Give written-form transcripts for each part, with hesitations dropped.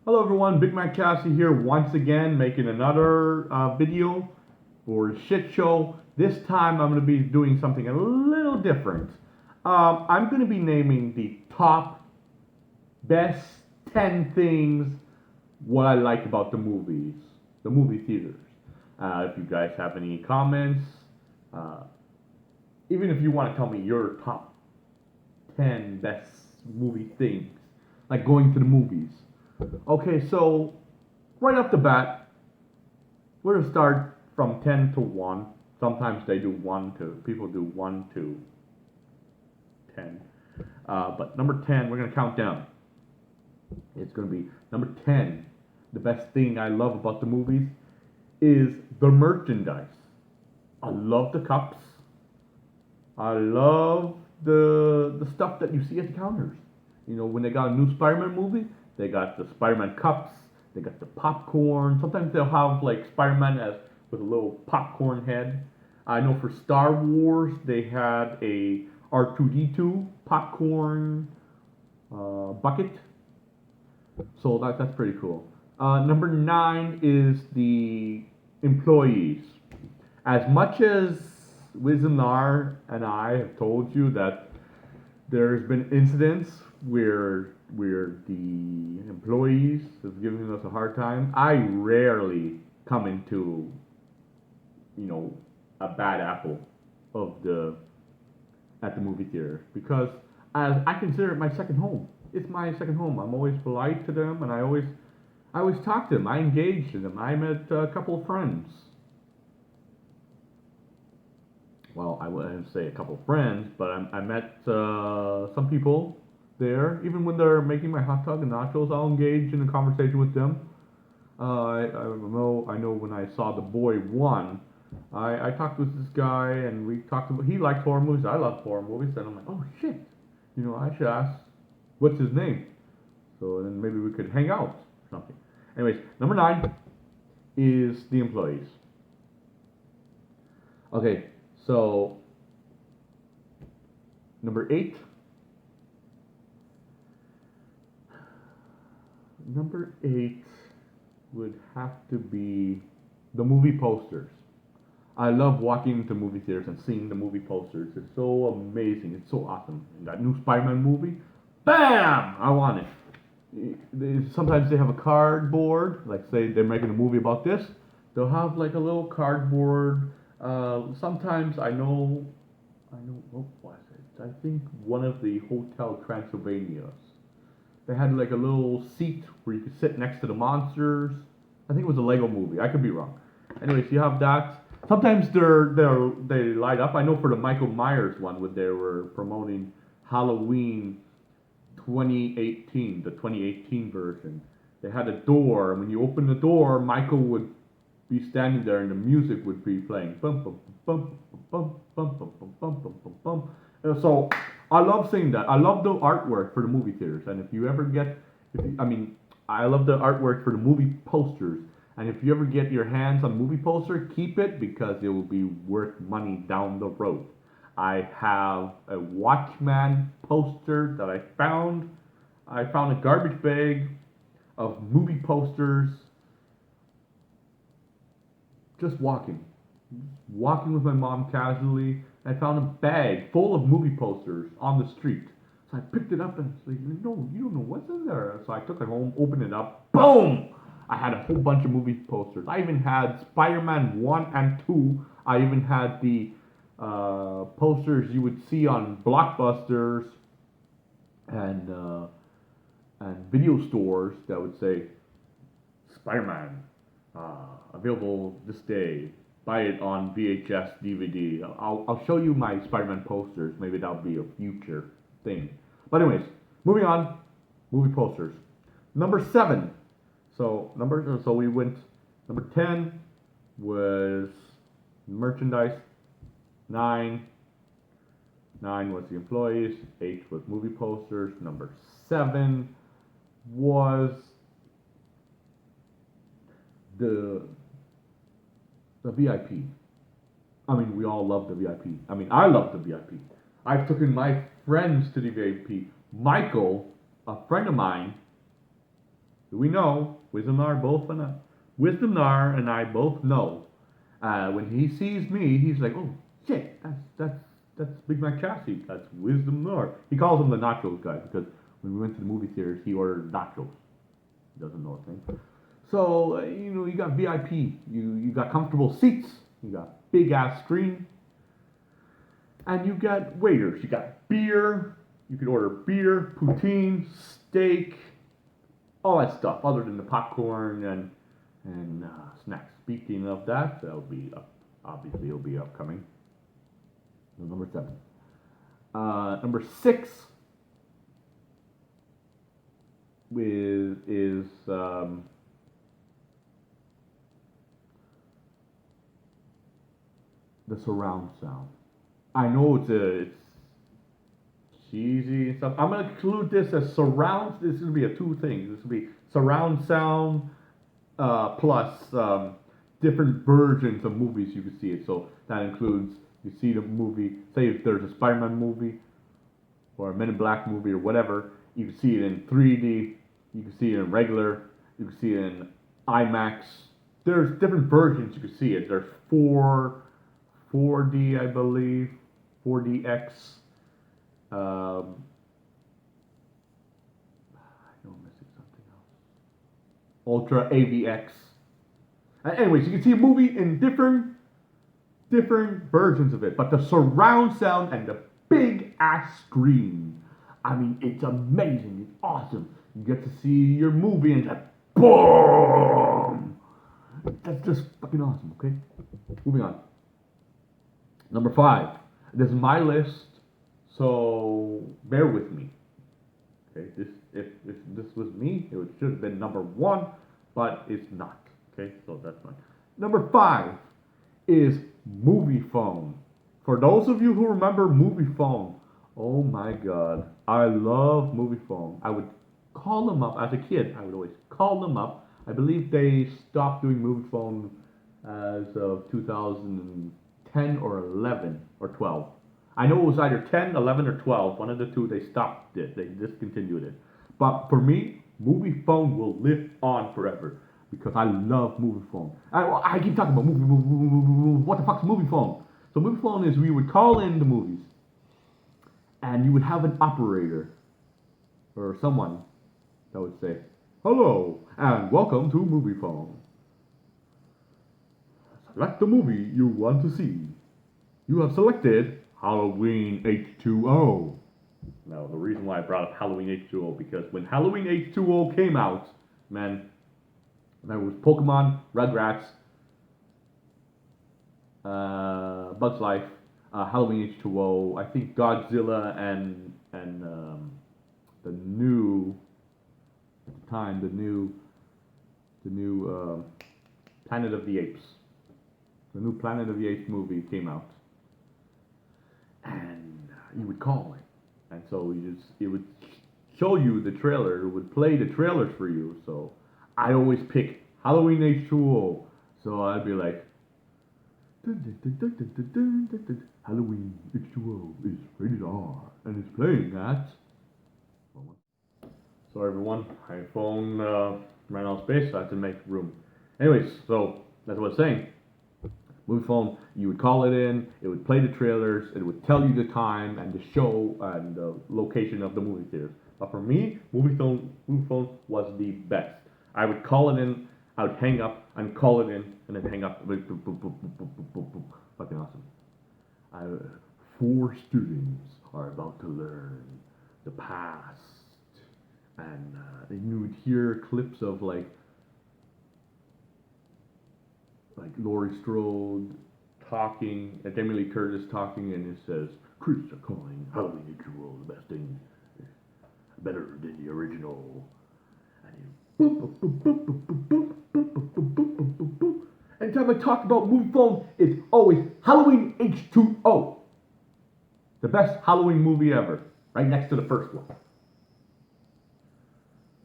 Hello everyone, Bigmacchasi here once again making another video for shit show. This time I'm going to be doing something a little different. I'm going to be naming the top best 10 things what I like about the movie theaters. If you guys have any comments, uh, even if you want to tell me your top 10 best movie things, like going to the movies. Okay, so right off the bat, we're gonna start from 10 to 1. Sometimes they do 1 to, people do 1 to 10. But number 10, we're gonna count down. It's gonna be number 10. The best thing I love about the movies is the merchandise. I love the cups. I love the stuff that you see at the counters. You know, when they got a new Spider-Man movie, they got the Spider-Man cups, they got the popcorn. Sometimes they'll have like Spider-Man as with a little popcorn head. I know for Star Wars they had a R2D2 popcorn bucket, so that's pretty cool. Number 9 is the employees. As much as Wiz and Nar and I have told you that there's been incidents where the employees have given us a hard time. I rarely come into, you know, a bad apple of the at the movie theater because I consider it my second home. It's my second home. I'm always polite to them, and I always talk to them. I engage in them. I met a couple of friends. Well, I wouldn't say a couple of friends, but I met some people there. Even when they're making my hot dog and nachos, I'll engage in a conversation with them. I know when I saw The Boy 1, I talked with this guy and we talked about, he likes horror movies, I love horror movies, and I'm like, oh shit, you know, I should ask, what's his name? So then maybe we could hang out or something. Anyways, number 9 is the employees. Okay, so number 8. Number 8 would have to be the movie posters. I love walking into movie theaters and seeing the movie posters. It's so amazing. It's so awesome. And that new Spider-Man movie, bam! I want it. Sometimes they have a cardboard, like say they're making a movie about this. They'll have like a little cardboard. Sometimes I know what was it? I think one of the Hotel Transylvanias. They had like a little seat where you could sit next to the monsters. I think it was a Lego movie. I could be wrong. Anyways, you have that. Sometimes they light up. I know for the Michael Myers one, when they were promoting Halloween 2018, the 2018 version, they had a door, and when you open the door, Michael would be standing there, and the music would be playing. Bum bum bum bum bum bum bum bum bum bum bum. So I love seeing that. I love the artwork for the movie theaters, and if you ever get, I love the artwork for the movie posters. And if you ever get your hands on a movie poster, keep it because it will be worth money down the road. I have a Watchman poster that I found. I found a garbage bag of movie posters just walking with my mom casually. I found a bag full of movie posters on the street. So I picked it up and I was like, no, you don't know what's in there. So I took it home, opened it up, boom! I had a whole bunch of movie posters. I even had Spider-Man 1 and 2. I even had the posters you would see on Blockbusters and video stores that would say Spider-Man available this day. Buy it on VHS, DVD. I'll show you my Spider-Man posters. Maybe that'll be a future thing. But anyways, moving on. Movie posters. Number 7. So we went. Number 10 was merchandise. 9 was the employees. 8 was movie posters. Number 7 was the VIP. I mean, we all love the VIP. I mean, I love the VIP. I've taken my friends to the VIP. Michael, a friend of mine, We know, Wisdom Nar and I both know. When he sees me, he's like, oh shit, that's Bigmacchasi. That's Wisdom Nar. He calls him the nachos guy because when we went to the movie theaters, he ordered nachos. He doesn't know a thing. So you got VIP. You got comfortable seats. You got big ass screen, and you got waiters. You got beer. You can order beer, poutine, steak, all that stuff, other than the popcorn and snacks. Speaking of that, that'll be up. Obviously, it'll be upcoming. So number 7. Number 6 is the surround sound. I know it's cheesy and stuff. I'm gonna include this as surround. This is gonna be a 2 things. This will be surround sound plus different versions of movies you can see it. So that includes you see the movie. Say if there's a Spider-Man movie or a Men in Black movie or whatever, you can see it in 3D. You can see it in regular. You can see it in IMAX. There's different versions you can see it. There's 4D, I believe, 4DX. I know I'm missing something else. Ultra AVX. Anyways, you can see a movie in different versions of it, but the surround sound and the big ass screen. I mean, it's amazing. It's awesome. You get to see your movie and it's like, boom! That's just fucking awesome. Okay, moving on. Number 5. This is my list, so bear with me. Okay, if this was me, it should have been number 1, but it's not. Okay, so that's fine. Number 5 is movie phone. For those of you who remember movie phone, oh my god, I love movie phone. I would call them up as a kid. I would always call them up. I believe they stopped doing movie phone as of 2010 or 11 or 12. I know it was either 10, 11, or 12. One of the two, they stopped it. They discontinued it. But for me, movie phone will live on forever because I love movie phone. I keep talking about movie. What the fuck's movie phone? So movie phone is we would call in the movies, and you would have an operator or someone that would say, "Hello and welcome to movie phone. Select the movie you want to see. You have selected Halloween H2O." Now, the reason why I brought up Halloween H2O because when Halloween H2O came out, man, there was Pokemon, Rugrats, Bugs Life, Halloween H2O, I think Godzilla, and the new at the time the new Planet of the Apes. The new Planet of the Apes movie came out, and you would call it, and so it would show you the trailer. It would play the trailers for you. So I always pick Halloween H2O. So I'd be like, Halloween H2O is rated R and is playing at. Sorry everyone, my phone ran out of space, so I had to make room. Anyways, so that's what I was saying. Movie phone, you would call it in, it would play the trailers, it would tell you the time and the show and the location of the movie theater. But for me, movie phone was the best. I would call it in, I would hang up and call it in, and then hang up. Fucking awesome. 4 students are about to learn the past, and you would hear clips of like Laurie Strode talking, and Jamie Lee Curtis talking, and it says, "Critics are calling Halloween H2O the best thing, better than the original." Anytime I talk about movie phone, it's always Halloween H2O. The best Halloween movie ever, right next to the first one.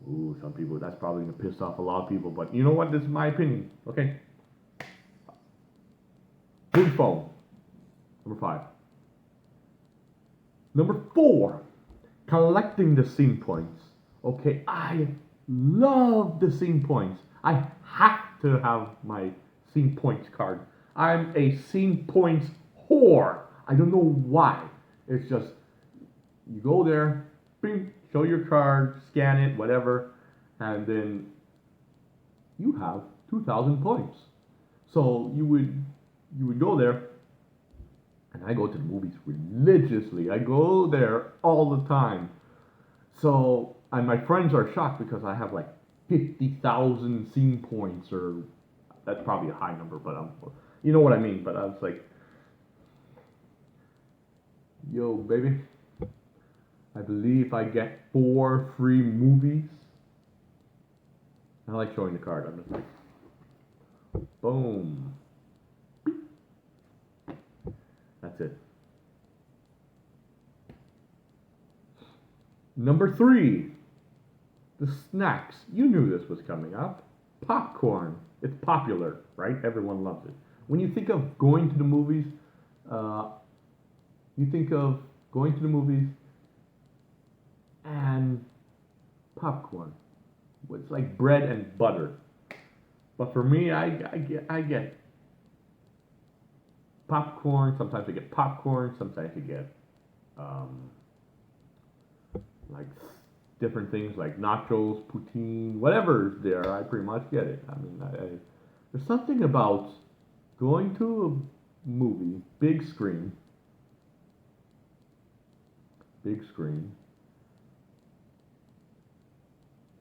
Ooh, some people, that's probably going to piss off a lot of people, but you know what? This is my opinion, okay? Movie phone, number 5. Number 4, collecting the scene points. Okay, I love the scene points. I have to have my scene points card. I'm a scene points whore. I don't know why. It's just you go there, bing, show your card, scan it, whatever, and then you have 2,000 points. So you would go there, and I go to the movies religiously. I go there all the time. So, and my friends are shocked because I have like 50,000 scene points, or that's probably a high number, but you know what I mean. But I was like, yo, baby, I believe I get 4 free movies. I like showing the card. I'm just like, boom. That's it. Number 3, the snacks. You knew this was coming up. Popcorn. It's popular, right? Everyone loves it. When you think of going to the movies, uh, you think of going to the movies and popcorn. It's like bread and butter. But for me, I get popcorn. Sometimes I get popcorn. Sometimes I get um, like different things like nachos, poutine, whatever's there. I pretty much get it. I mean, there's something about going to a movie, big screen,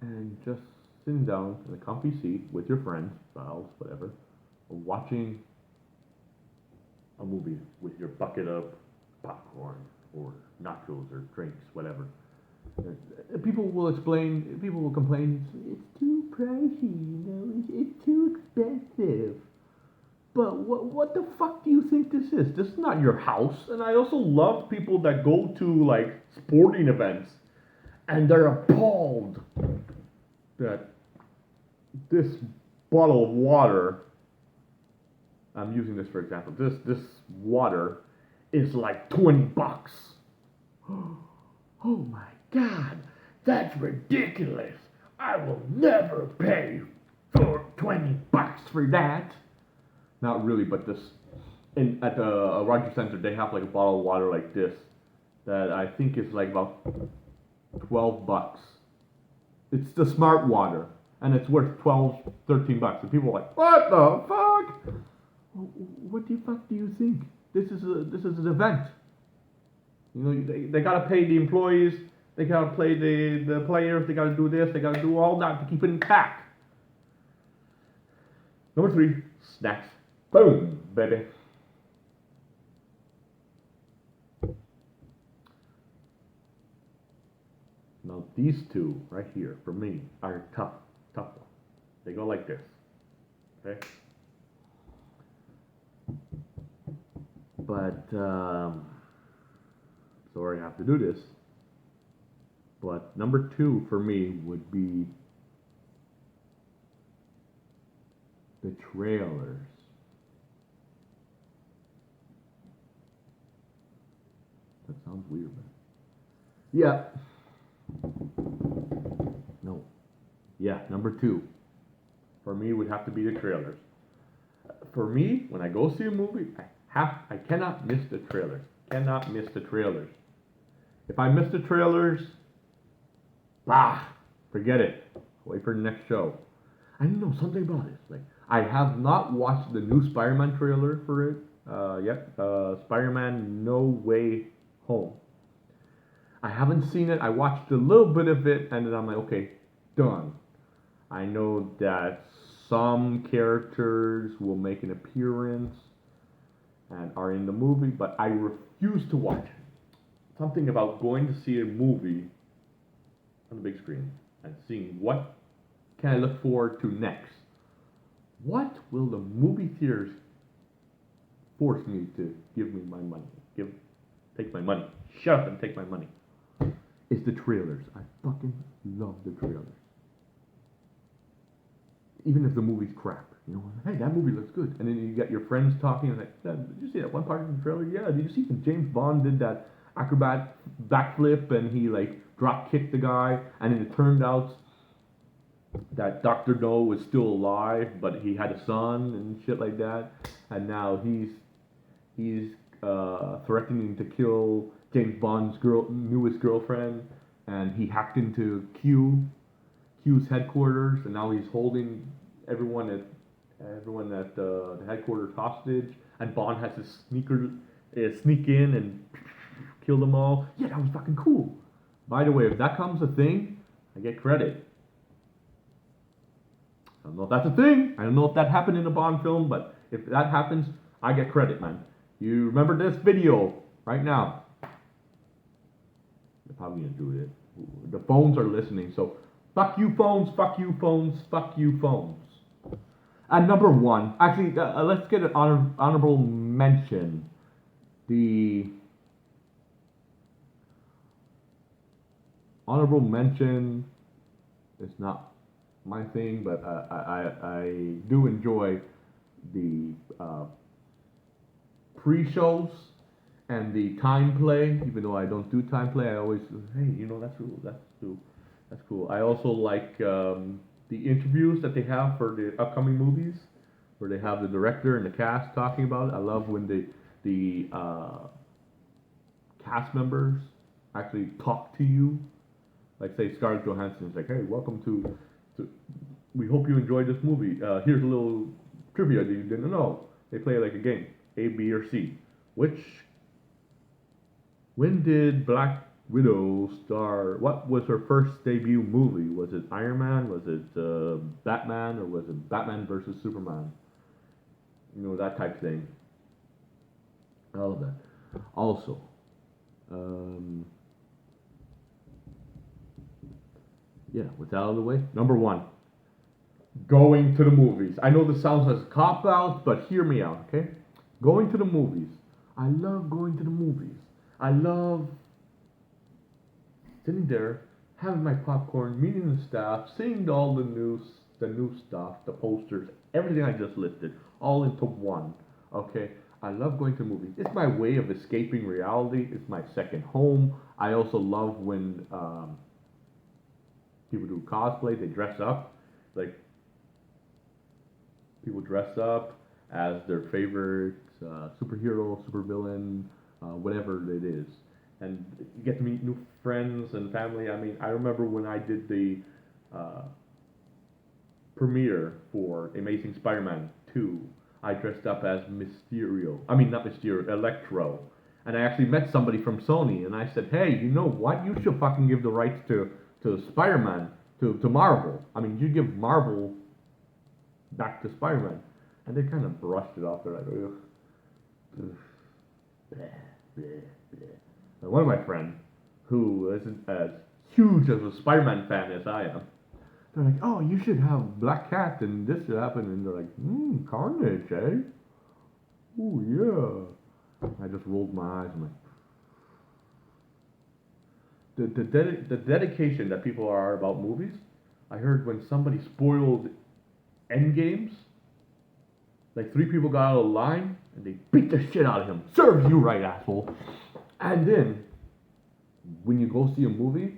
and just sitting down in a comfy seat with your friends, spouse, whatever, watching a movie with your bucket of popcorn or nachos or drinks, whatever. People will complain, it's too pricey, it's too expensive. But what the fuck do you think this is? This is not your house. And I also love people that go to like sporting events and they're appalled that this bottle of water, I'm using this for example, this water is like $20. Oh my God, that's ridiculous. I will never pay for $20 for that. Not really, but this at the Rogers Center they have like a bottle of water like this that I think is like about $12. It's the smart water, and it's worth 12, $13. And people are like, what the fuck? What the fuck do you think? This is an event. You know, they gotta pay the employees, they gotta pay the players, they gotta do this, they gotta do all that to keep it intact. Number 3, snacks. Boom, baby. Now these two right here, for me, are tough ones. They go like this, okay? But, sorry I have to do this, but number 2 for me would be the trailers. That sounds weird, man. Yeah. No. Yeah, number 2 for me would have to be the trailers. For me, when I go see a movie, I cannot miss the trailers. Cannot miss the trailers. If I miss the trailers, forget it. Wait for the next show. I don't know something about it. Like I have not watched the new Spider-Man trailer for it yet. Spider-Man No Way Home. I haven't seen it. I watched a little bit of it, and then I'm like, okay, done. I know that some characters will make an appearance and are in the movie, but I refuse to watch it. Something about going to see a movie on the big screen and seeing what can I look forward to next. What will the movie theaters force me to give me my money? Take my money. Shut up and take my money. It's the trailers. I fucking love the trailers. Even if the movie's crap, you know, hey, that movie looks good. And then you get your friends talking and like, did you see that one part in the trailer? Yeah, did you see when James Bond did that acrobat backflip and he like drop kicked the guy and then it turned out that Dr. No was still alive, but he had a son and shit like that, and now he's threatening to kill James Bond's newest girlfriend, and he hacked into Q's headquarters, and now he's holding everyone at the headquarters hostage, and Bond has to sneak in and kill them all. Yeah, that was fucking cool. By the way, if that comes a thing, I get credit. I don't know if that's a thing. I don't know if that happened in a Bond film, but if that happens, I get credit, man. You remember this video right now? They're probably gonna do it. The phones are listening, so fuck you phones, fuck you phones, fuck you phones. And number one, actually, let's get an honorable mention. The honorable mention is not my thing, but I do enjoy the pre-shows and the time play. Even though I don't do time play, I always, hey, that's cool, that's cool. I also like the interviews that they have for the upcoming movies, where they have the director and the cast talking about it. I love when the cast members actually talk to you. Like say Scarlett Johansson's like, hey, welcome to we hope you enjoyed this movie. Here's a little trivia that you didn't know. They play like a game, A, B, or C. When did Black Widow star? What was her first debut movie? Was it Iron Man? Was it Batman? Or was it Batman versus Superman? That type of thing. All of that. Also, um, yeah, with that out of the way, number one, going to the movies. I know this sounds as a cop out, but hear me out, okay? Going to the movies. I love going to the movies. I love sitting there, having my popcorn, meeting the staff, seeing all the new stuff, the posters, everything I just listed, all into one. Okay? I love going to movies. It's my way of escaping reality. It's my second home. I also love when people do cosplay. They dress up. Like, people dress up as their favorite superhero, supervillain, whatever it is. And you get to meet new friends and family. I mean, I remember when I did the premiere for Amazing Spider-Man 2, I dressed up as Mysterio. I mean, not Mysterio, Electro. And I actually met somebody from Sony, and I said, hey, you know what? You should fucking give the rights to Spider-Man to Marvel. I mean, you give Marvel back to Spider-Man. And they kind of brushed it off. They're like, ugh. Bleh, bleh, bleh. And one of my friends, who isn't as huge as a Spider-Man fan as I am, they're like, oh, you should have Black Cat and this should happen. And they're like, Carnage, eh? Oh, yeah. I just rolled my eyes. I'm like, the dedication that people are about movies. I heard when somebody spoiled Endgames, like 3 people got out of line and they beat the shit out of him. Serves you right, asshole. And then, when you go see a movie,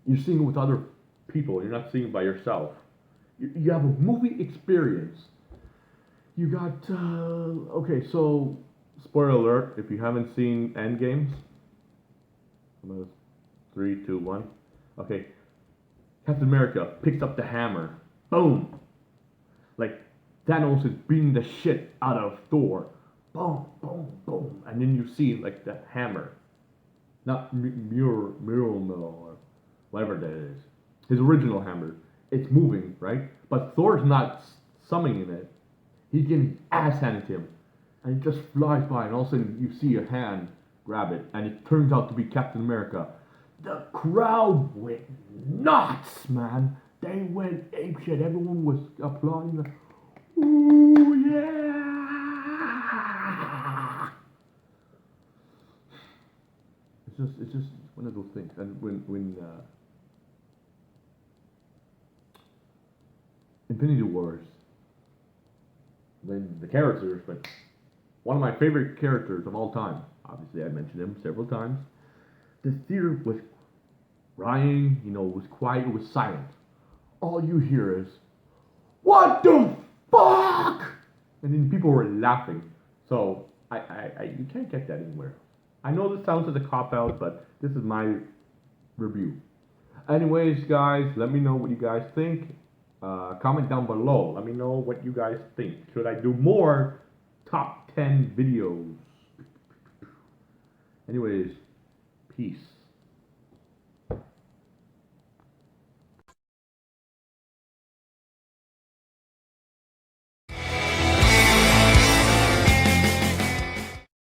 you're seeing it with other people. You're not seeing it by yourself. You have a movie experience. You got, okay, so, spoiler alert, if you haven't seen Endgames, 3, 2, 1. Okay, Captain America picks up the hammer. Boom. Like, Thanos is beating the shit out of Thor. Boom, boom, boom. And then you see, like, the hammer. Not Mjolnir or whatever that is. His original hammer. It's moving, right? But Thor's not summoning it. He's getting ass handed to him. And it just flies by, and all of a sudden you see a hand grab it, and it turns out to be Captain America. The crowd went nuts, man. They went apeshit. Everyone was applauding. Like, ooh, yeah! It's just one of those things. And when Infinity Wars, when the characters, but one of my favorite characters of all time, obviously I mentioned him several times, the theater was crying, it was quiet, it was silent. all you hear is, "What the fuck?" And then people were laughing. So you can't get that anywhere. I know this sounds like a cop out, but this is my review. Anyways, guys, let me know what you guys think. Comment down below. Let me know what you guys think. Should I do more top 10 videos? Anyways, peace.